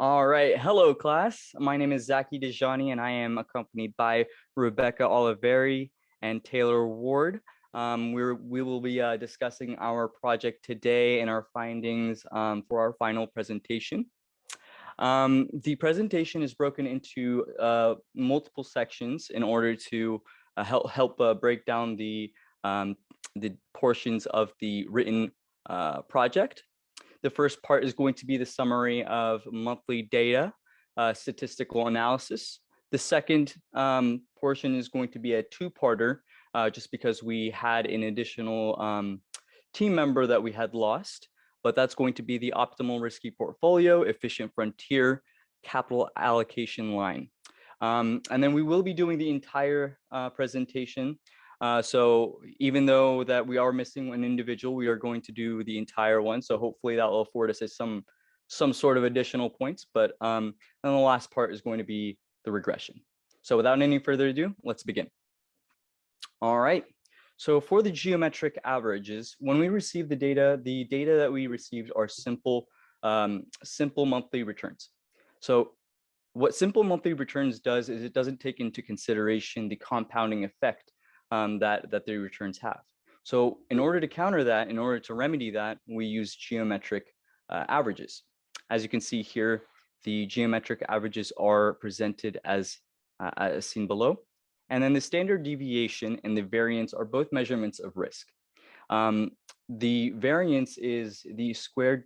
All right. Hello, class. My name is Zaki Dejani, and I am accompanied by Rebecca Oliveri and Taylor Ward. We will be discussing our project today and our findings for our final presentation. The presentation is broken into multiple sections in order to help break down the portions of the written project. The first part is going to be the summary of monthly data, statistical analysis. The second portion is going to be a two-parter, just because we had an additional team member that we had lost, but that's going to be the optimal risky portfolio, efficient frontier, capital allocation line. And then we will be doing the entire presentation. So even though that we are missing an individual, we are going to do the entire one. So hopefully that will afford us some sort of additional points. But then the last part is going to be the regression. So without any further ado, let's begin. All right. So for the geometric averages, when we receive the data that we received are simple monthly returns. So what simple monthly returns does is it doesn't take into consideration the compounding effect that the returns have. So in order to counter that, in order to remedy that, we use geometric averages. As you can see here, the geometric averages are presented as seen below. And then the standard deviation and the variance are both measurements of risk. The variance is the squared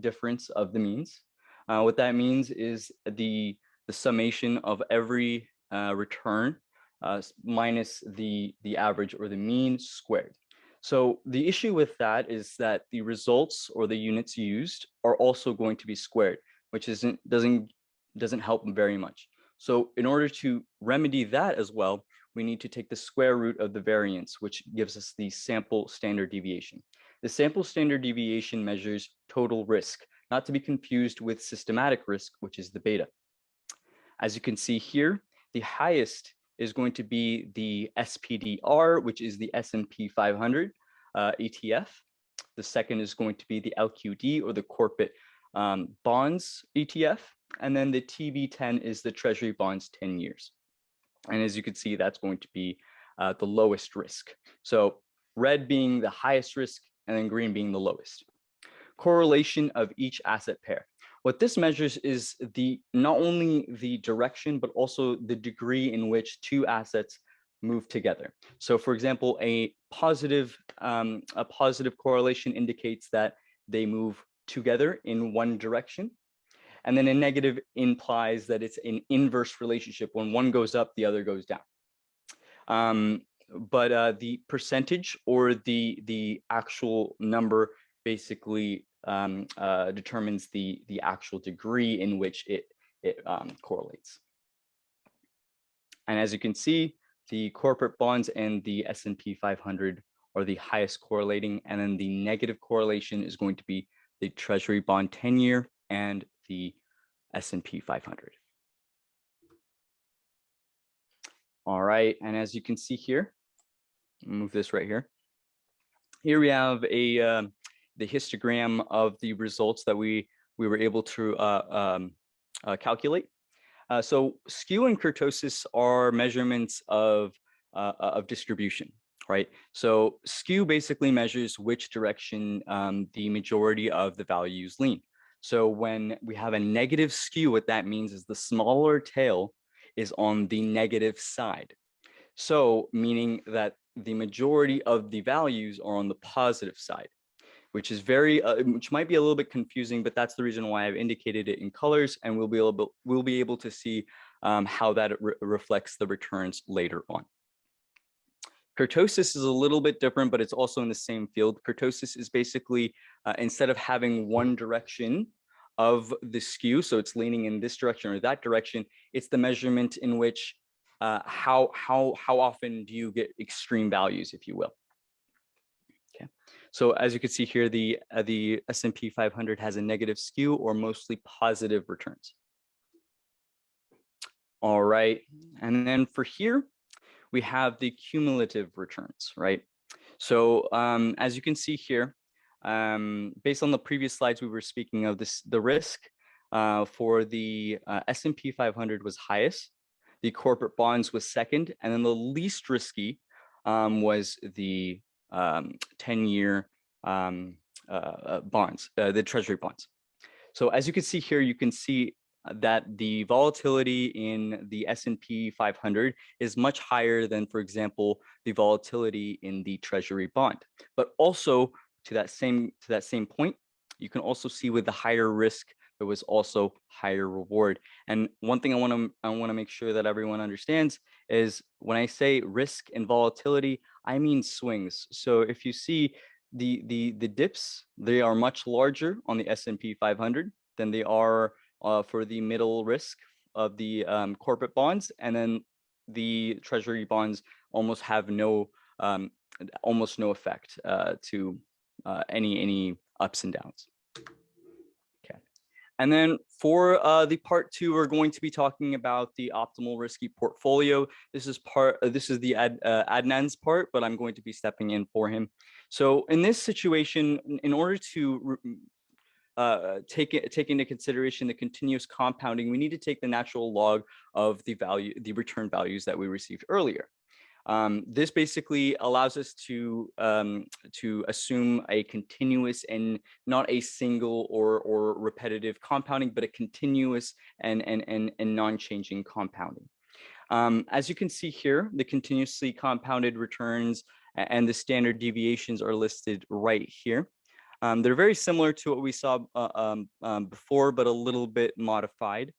difference of the means. What that means is the summation of every return minus the average or the mean squared. So the issue with that is that the results or the units used are also going to be squared, which doesn't help very much. So in order to remedy that as well, we need to take the square root of the variance, which gives us the sample standard deviation. The sample standard deviation measures total risk, not to be confused with systematic risk, which is the beta. As you can see here, the highest is going to be the SPDR, which is the S&P 500 ETF. The second is going to be the LQD, or the corporate bonds ETF. And then the TB10 is the Treasury bonds 10 years. And as you can see, that's going to be the lowest risk. So red being the highest risk, and then green being the lowest. Correlation of each asset pair. What this measures is not only the direction, but also the degree in which two assets move together. So for example, a positive correlation indicates that they move together in one direction. And then a negative implies that it's an inverse relationship. When one goes up, the other goes down. But the percentage or the actual number basically determines the actual degree in which it correlates. And as you can see, the corporate bonds and the S&P 500 are the highest correlating, and then the negative correlation is going to be the Treasury bond 10-year and the S&P 500. All right, and as you can see here, move this right here. Here we have the histogram of the results that we were able to calculate. So skew and kurtosis are measurements of distribution, right? So skew basically measures which direction the majority of the values lean. So when we have a negative skew, what that means is the smaller tail is on the negative side. So meaning that the majority of the values are on the positive side, which is which might be a little bit confusing, but that's the reason why I've indicated it in colors, and we'll be able to see how that reflects the returns later on. Kurtosis is a little bit different, but it's also in the same field. Kurtosis is basically instead of having one direction of the skew, so it's leaning in this direction or that direction, it's the measurement in which how often do you get extreme values, if you will. Okay, so as you can see here, the S&P 500 has a negative skew or mostly positive returns. All right, and then for here, we have the cumulative returns, right? So as you can see here, based on the previous slides, we were speaking of the risk. for the S&P 500 was highest, the corporate bonds was second, and then the least risky was the 10-year bonds, the treasury bonds. So as you can see here, you can see that the volatility in the S&P 500 is much higher than, for example, the volatility in the treasury bond. But also to that same point, you can also see with the higher risk, there was also higher reward. And one thing I want to make sure that everyone understands is when I say risk and volatility, I mean swings. So if you see the dips, they are much larger on the S&P 500 than they are for the middle risk of the corporate bonds, and then the treasury bonds almost have almost no effect to any ups and downs. Okay, and then for the part 2, we're going to be talking about the optimal risky portfolio. This is the Adnan's part, but I'm going to be stepping in for him. So in this situation, in order to take into consideration the continuous compounding, we need to take the natural log of the return values that we received earlier. This basically allows us to assume a continuous and not a single or repetitive compounding, but a continuous and non-changing compounding. As you can see here, the continuously compounded returns and the standard deviations are listed right here. They're very similar to what we saw before, but a little bit modified.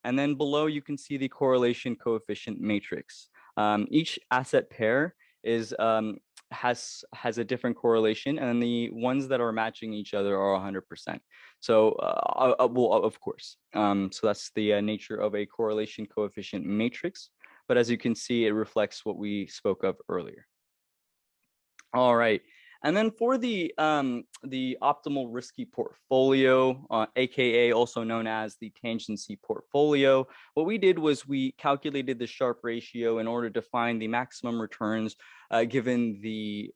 And then below, you can see the correlation coefficient matrix. Each asset pair has a different correlation, and the ones that are matching each other are 100%. So, well, of course. So that's the nature of a correlation coefficient matrix. But as you can see, it reflects what we spoke of earlier. All right. And then for the optimal risky portfolio, aka also known as the tangency portfolio, what we did was we calculated the Sharpe ratio in order to find the maximum returns given the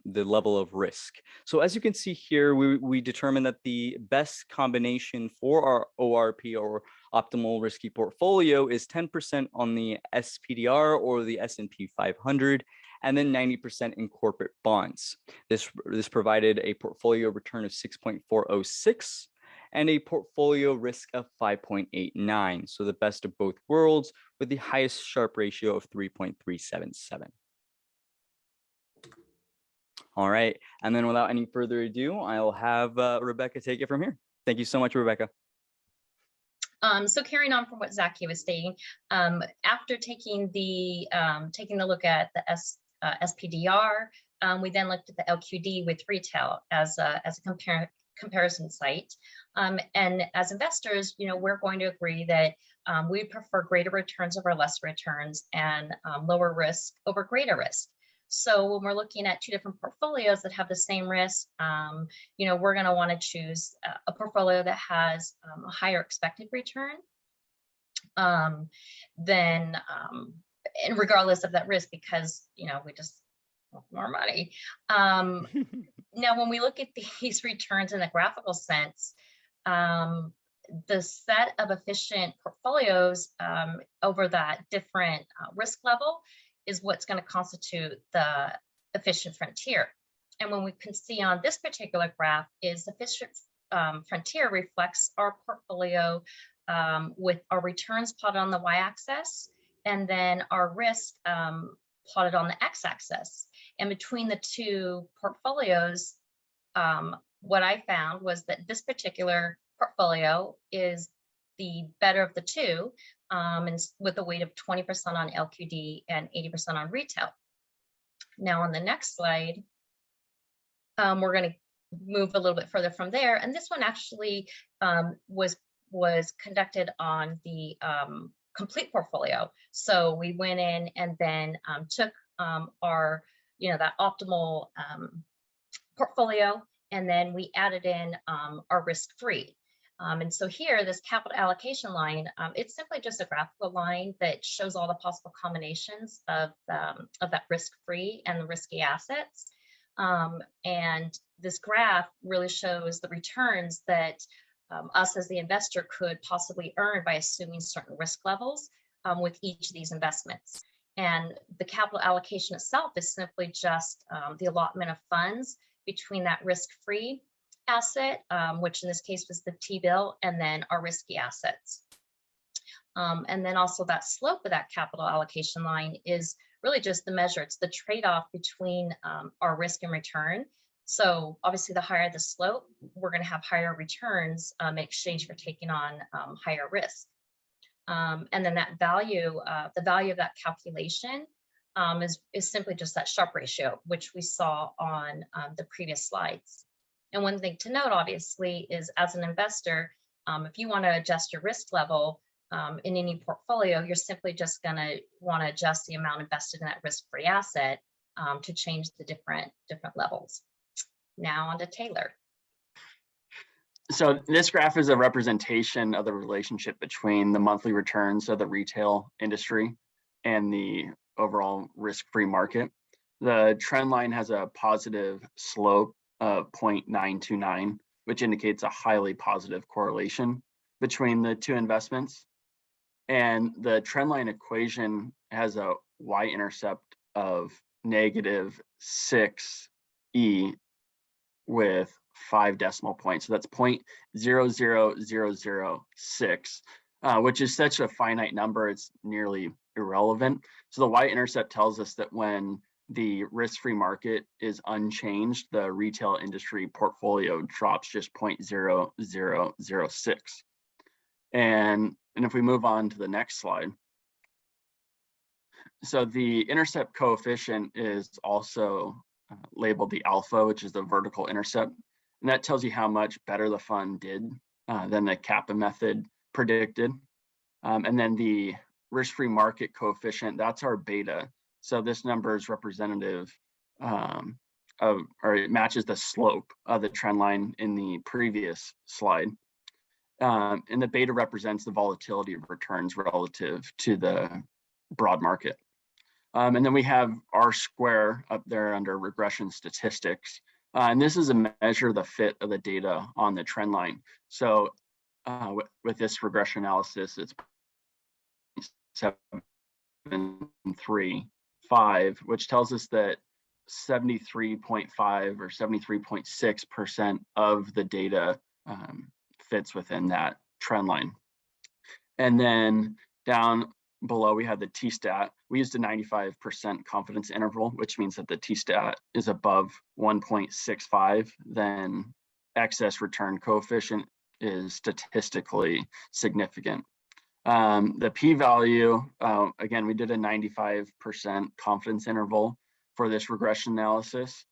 level of risk. So as you can see here, we determined that the best combination for our ORP or optimal risky portfolio is 10% on the SPDR or the S&P 500. And then 90% in corporate bonds. This provided a portfolio return of 6.406 and a portfolio risk of 5.89. So the best of both worlds with the highest Sharpe ratio of 3.377. All right, and then without any further ado, I'll have Rebecca take it from here. Thank you so much, Rebecca. So carrying on from what Zaki was stating, after taking the look at the SPDR, we then looked at the LQD with retail as a comparison site. And as investors, we're going to agree that we prefer greater returns over lesser returns and lower risk over greater risk. So when we're looking at two different portfolios that have the same risk, we're going to want to choose a portfolio that has a higher expected return than and regardless of that risk, because we just want more money. Now, when we look at these returns in a graphical sense, the set of efficient portfolios over that different risk level is what's going to constitute the efficient frontier. And when we can see on this particular graph is efficient frontier reflects our portfolio with our returns plotted on the y-axis and then our risk plotted on the x-axis. And between the two portfolios, what I found was that this particular portfolio is the better of the two, and with a weight of 20% on LQD and 80% on retail. Now on the next slide, we're going to move a little bit further from there. And this one actually was conducted on the complete portfolio. So we went in and then took our, that optimal portfolio, and then we added in our risk-free. And so here, this capital allocation line, it's simply just a graphical line that shows all the possible combinations of that risk-free and the risky assets. And this graph really shows the returns that us as the investor could possibly earn by assuming certain risk levels with each of these investments. And the capital allocation itself is simply just the allotment of funds between that risk-free asset, which in this case was the T-bill, and then our risky assets. And then also that slope of that capital allocation line is really just the measure. It's the trade-off between our risk and return. So obviously the higher the slope, we're going to have higher returns in exchange for taking on higher risk. And then that value, the value of that calculation is simply just that Sharpe ratio, which we saw on the previous slides. And one thing to note, obviously, is as an investor, if you want to adjust your risk level in any portfolio, you're simply just going to want to adjust the amount invested in that risk-free asset to change the different levels. Now on to Taylor. So this graph is a representation of the relationship between the monthly returns of the retail industry and the overall risk-free market. The trend line has a positive slope of 0.929, which indicates a highly positive correlation between the two investments. And the trend line equation has a y-intercept of -6e with 5 decimal points. So that's 0.00006, which is such a finite number, it's nearly irrelevant. So the y-intercept tells us that when the risk-free market is unchanged, the retail industry portfolio drops just 0.0006. And if we move on to the next slide. So the intercept coefficient is also labeled the alpha, which is the vertical intercept. And that tells you how much better the fund did than the Kappa method predicted. And then the risk-free market coefficient, that's our beta. So this number is representative or it matches the slope of the trend line in the previous slide. And the beta represents the volatility of returns relative to the broad market. And then we have R square up there under regression statistics. And this is a measure of the fit of the data on the trend line. So with this regression analysis, it's 7.35, which tells us that 73.5 or 73.6% of the data fits within that trend line. And then down below, we have the t-stat. We used a 95% confidence interval, which means that the t-stat is above 1.65, then excess return coefficient is statistically significant. The p-value, again, we did a 95% confidence interval for this regression analysis.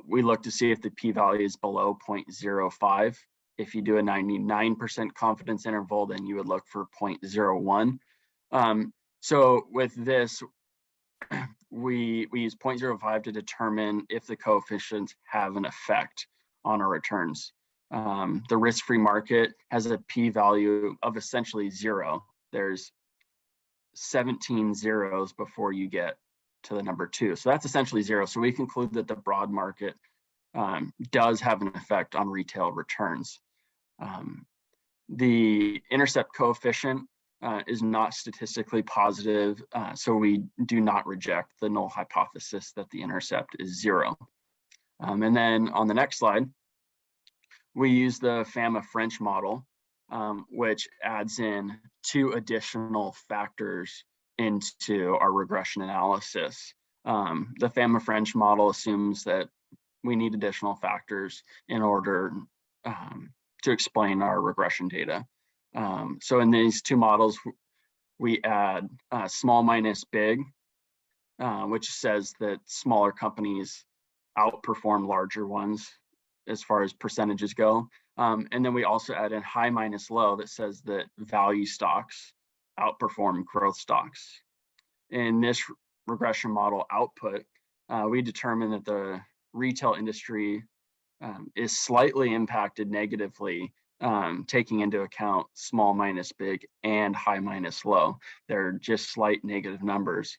We look to see if the p-value is below 0.05. If you do a 99% confidence interval, then you would look for 0.01. So with this, we use 0.05 to determine if the coefficients have an effect on our returns. The risk-free market has a p-value of essentially 0. There's 17 zeros before you get to the number 2. So that's essentially 0. So we conclude that the broad market does have an effect on retail returns. The intercept coefficient is not statistically positive, so we do not reject the null hypothesis that the intercept is 0. And then on the next slide, we use the FIN413 model, which adds in 2 additional factors into our regression analysis. The FIN413 model assumes that we need additional factors in order to explain our regression data. So in these 2 models, we add small minus big, which says that smaller companies outperform larger ones as far as percentages go. And then we also add in high minus low that says that value stocks outperform growth stocks. In this regression model output, we determine that the retail industry is slightly impacted negatively, taking into account small minus big and high minus low. They're just slight negative numbers.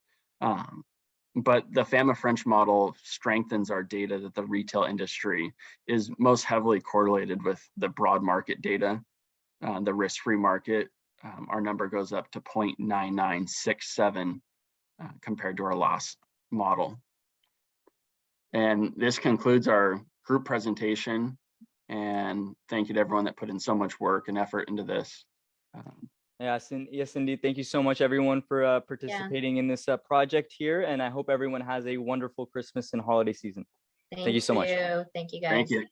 But the FIN413 model strengthens our data that the retail industry is most heavily correlated with the broad market data. the risk-free market, our number goes up to 0.9967 compared to our loss model. And this concludes our group presentation. And thank you to everyone that put in so much work and effort into this. Yes, indeed. Thank you so much, everyone, for participating in this project here. And I hope everyone has a wonderful Christmas and holiday season. Thank you so much. Thank you, guys. Thank you.